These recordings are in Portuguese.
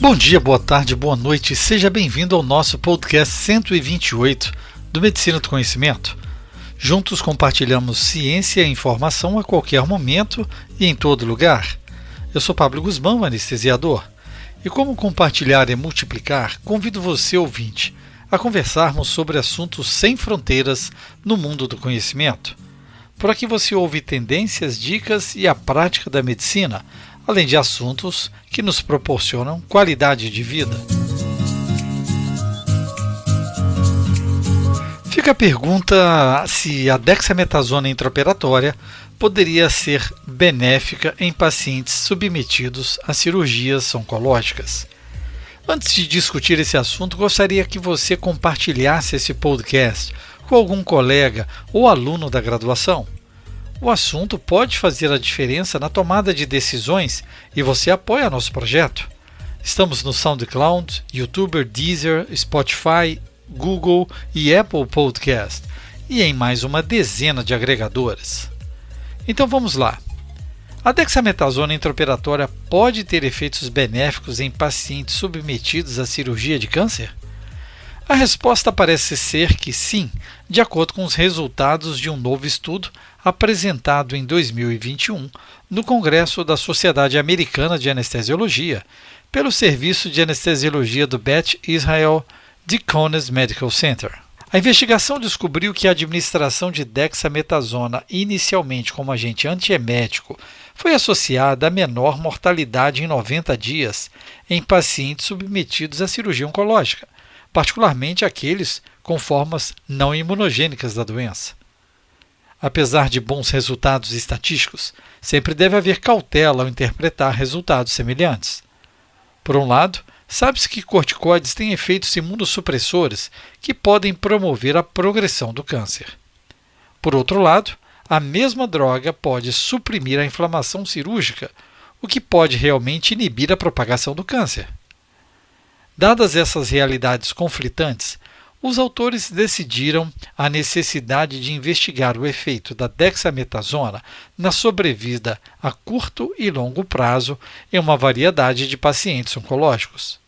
Bom dia, boa tarde, boa noite, seja bem-vindo ao nosso podcast 128 do Medicina do Conhecimento. Juntos compartilhamos ciência e informação a qualquer momento e em todo lugar. Eu sou Pablo Guzmão, anestesiador, e como compartilhar e multiplicar, convido você, ouvinte, a conversarmos sobre assuntos sem fronteiras no mundo do conhecimento. Por aqui você ouve tendências, dicas e a prática da medicina, além de assuntos que nos proporcionam qualidade de vida. Fica a pergunta se a dexametasona intraoperatória poderia ser benéfica em pacientes submetidos a cirurgias oncológicas. Antes de discutir esse assunto, gostaria que você compartilhasse esse podcast com algum colega ou aluno da graduação. O assunto pode fazer a diferença na tomada de decisões e você apoia nosso projeto. Estamos no SoundCloud, YouTuber, Deezer, Spotify, Google e Apple Podcast e em mais uma dezena de agregadores. Então vamos lá. A dexametasona intraoperatória pode ter efeitos benéficos em pacientes submetidos à cirurgia de câncer? A resposta parece ser que sim, de acordo com os resultados de um novo estudo apresentado em 2021 no Congresso da Sociedade Americana de Anestesiologia, pelo Serviço de Anestesiologia do Beth Israel Deaconess Medical Center. A investigação descobriu que a administração de dexametasona inicialmente como agente antiemético foi associada a menor mortalidade em 90 dias em pacientes submetidos à cirurgia oncológica, particularmente aqueles com formas não imunogênicas da doença. Apesar de bons resultados estatísticos, sempre deve haver cautela ao interpretar resultados semelhantes. Por um lado, sabe-se que corticoides têm efeitos imunossupressores que podem promover a progressão do câncer. Por outro lado, a mesma droga pode suprimir a inflamação cirúrgica, o que pode realmente inibir a propagação do câncer. Dadas essas realidades conflitantes, os autores decidiram a necessidade de investigar o efeito da dexametasona na sobrevida a curto e longo prazo em uma variedade de pacientes oncológicos.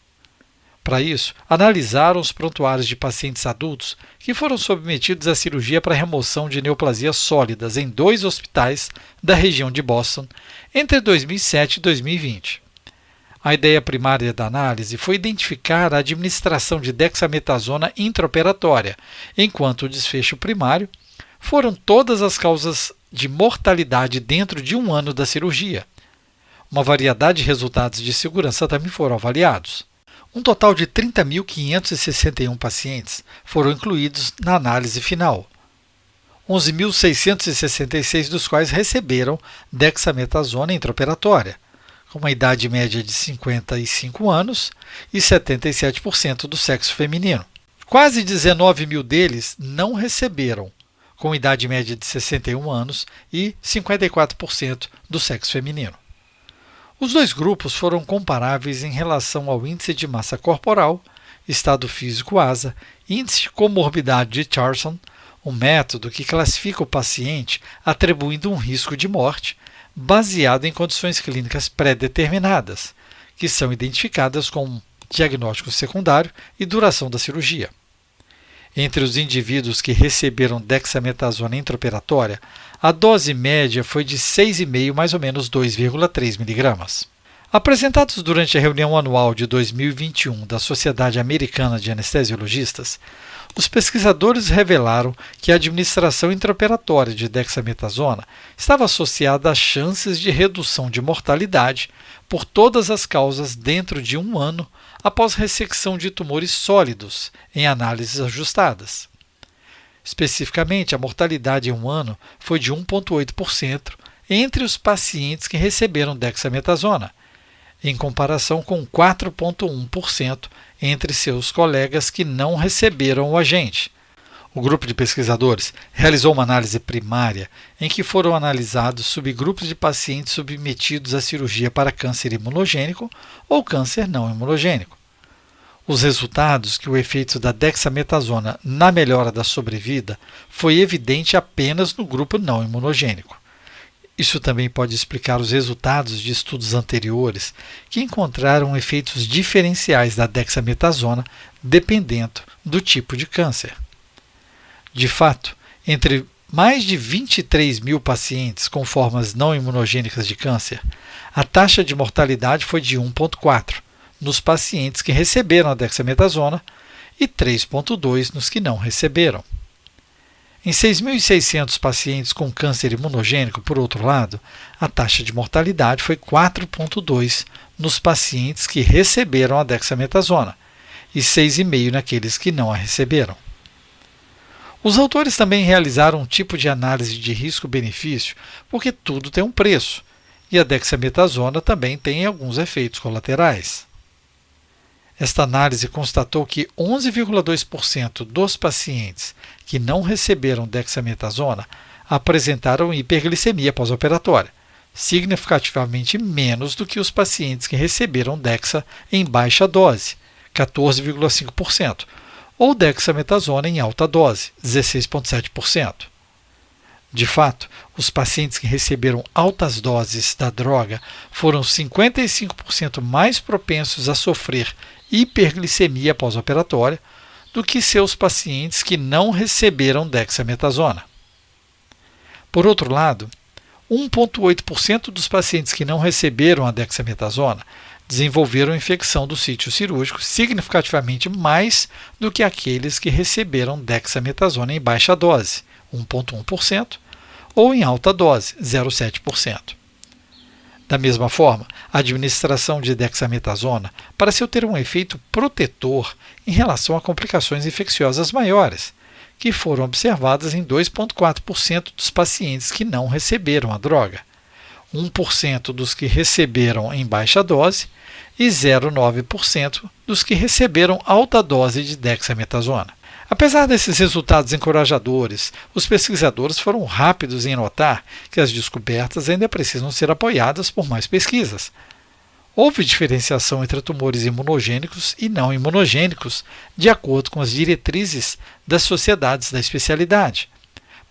Para isso, analisaram os prontuários de pacientes adultos que foram submetidos à cirurgia para remoção de neoplasias sólidas em 2 hospitais da região de Boston entre 2007 e 2020. A ideia primária da análise foi identificar a administração de dexametasona intraoperatória, enquanto o desfecho primário foram todas as causas de mortalidade dentro de um ano da cirurgia. Uma variedade de resultados de segurança também foram avaliados. Um total de 30.561 pacientes foram incluídos na análise final, 11.666 dos quais receberam dexametasona intraoperatória, com uma idade média de 55 anos e 77% do sexo feminino. Quase 19 mil deles não receberam, com idade média de 61 anos e 54% do sexo feminino. Os dois grupos foram comparáveis em relação ao índice de massa corporal, estado físico ASA, índice de comorbidade de Charson, um método que classifica o paciente atribuindo um risco de morte, baseado em condições clínicas pré-determinadas, que são identificadas com diagnóstico secundário e duração da cirurgia. Entre os indivíduos que receberam dexametasona intraoperatória, a dose média foi de 6,5 mais ou menos 2,3 mg. Apresentados durante a reunião anual de 2021 da Sociedade Americana de Anestesiologistas, os pesquisadores revelaram que a administração intraoperatória de dexametasona estava associada a chances de redução de mortalidade por todas as causas dentro de um ano após ressecção de tumores sólidos em análises ajustadas. Especificamente, a mortalidade em um ano foi de 1,8% entre os pacientes que receberam dexametasona, em comparação com 4,1% entre seus colegas que não receberam o agente. O grupo de pesquisadores realizou uma análise primária em que foram analisados subgrupos de pacientes submetidos à cirurgia para câncer imunogênico ou câncer não imunogênico. Os resultados que o efeito da dexametasona na melhora da sobrevida foi evidente apenas no grupo não imunogênico. Isso também pode explicar os resultados de estudos anteriores que encontraram efeitos diferenciais da dexametasona dependendo do tipo de câncer. De fato, entre mais de 23 mil pacientes com formas não imunogênicas de câncer, a taxa de mortalidade foi de 1,4 nos pacientes que receberam a dexametasona e 3,2 nos que não receberam. Em 6.600 pacientes com câncer imunogênico, por outro lado, a taxa de mortalidade foi 4,2 nos pacientes que receberam a dexametasona e 6,5 naqueles que não a receberam. Os autores também realizaram um tipo de análise de risco-benefício, porque tudo tem um preço, e a dexametasona também tem alguns efeitos colaterais. Esta análise constatou que 11,2% dos pacientes que não receberam dexametasona apresentaram hiperglicemia pós-operatória, significativamente menos do que os pacientes que receberam dexa em baixa dose, 14,5%, ou dexametasona em alta dose, 16,7%. De fato, os pacientes que receberam altas doses da droga foram 55% mais propensos a sofrer hiperglicemia pós-operatória do que seus pacientes que não receberam dexametasona. Por outro lado, 1,8% dos pacientes que não receberam a dexametasona desenvolveram infecção do sítio cirúrgico significativamente mais do que aqueles que receberam dexametasona em baixa dose, 1,1%, ou em alta dose, 0,7%. Da mesma forma, a administração de dexametasona pareceu ter um efeito protetor em relação a complicações infecciosas maiores, que foram observadas em 2,4% dos pacientes que não receberam a droga, 1% dos que receberam em baixa dose e 0,9% dos que receberam alta dose de dexametasona. Apesar desses resultados encorajadores, os pesquisadores foram rápidos em notar que as descobertas ainda precisam ser apoiadas por mais pesquisas. Houve diferenciação entre tumores imunogênicos e não imunogênicos, de acordo com as diretrizes das sociedades da especialidade.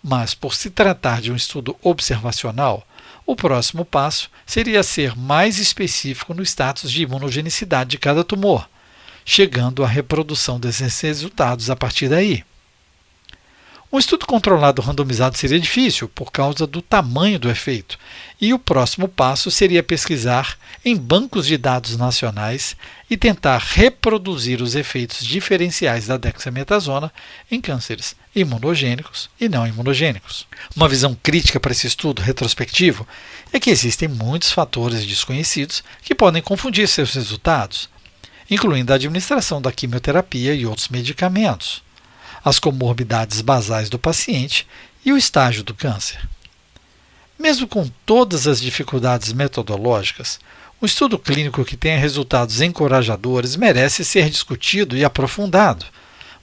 Mas, por se tratar de um estudo observacional, o próximo passo seria ser mais específico no status de imunogenicidade de cada tumor, chegando à reprodução desses resultados a partir daí. Um estudo controlado randomizado seria difícil por causa do tamanho do efeito, e o próximo passo seria pesquisar em bancos de dados nacionais e tentar reproduzir os efeitos diferenciais da dexametasona em cânceres imunogênicos e não imunogênicos. Uma visão crítica para esse estudo retrospectivo é que existem muitos fatores desconhecidos que podem confundir seus resultados, incluindo a administração da quimioterapia e outros medicamentos, as comorbidades basais do paciente e o estágio do câncer. Mesmo com todas as dificuldades metodológicas, um estudo clínico que tenha resultados encorajadores merece ser discutido e aprofundado,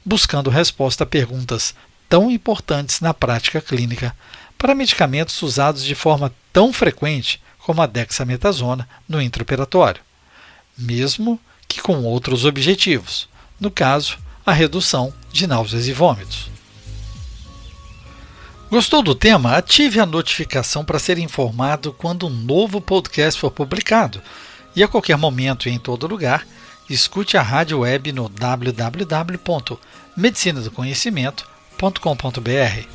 buscando resposta a perguntas tão importantes na prática clínica para medicamentos usados de forma tão frequente como a dexametasona no intraoperatório, mesmo que com outros objetivos, no caso, a redução de náuseas e vômitos. Gostou do tema? Ative a notificação para ser informado quando um novo podcast for publicado e a qualquer momento e em todo lugar, escute a rádio web no www.medicinadoconhecimento.com.br.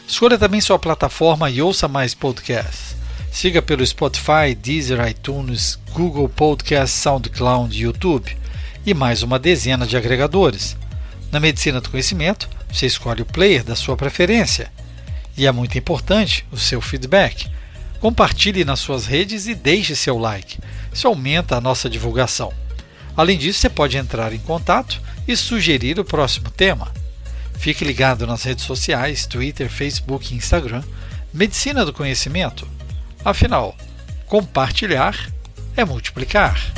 Escolha também sua plataforma e ouça mais podcasts. Siga pelo Spotify, Deezer, iTunes, Google Podcasts, SoundCloud e YouTube e mais uma dezena de agregadores. Na Medicina do Conhecimento, você escolhe o player da sua preferência. E é muito importante o seu feedback. Compartilhe nas suas redes e deixe seu like. Isso aumenta a nossa divulgação. Além disso, você pode entrar em contato e sugerir o próximo tema. Fique ligado nas redes sociais, Twitter, Facebook e Instagram, Medicina do Conhecimento. Afinal, compartilhar é multiplicar.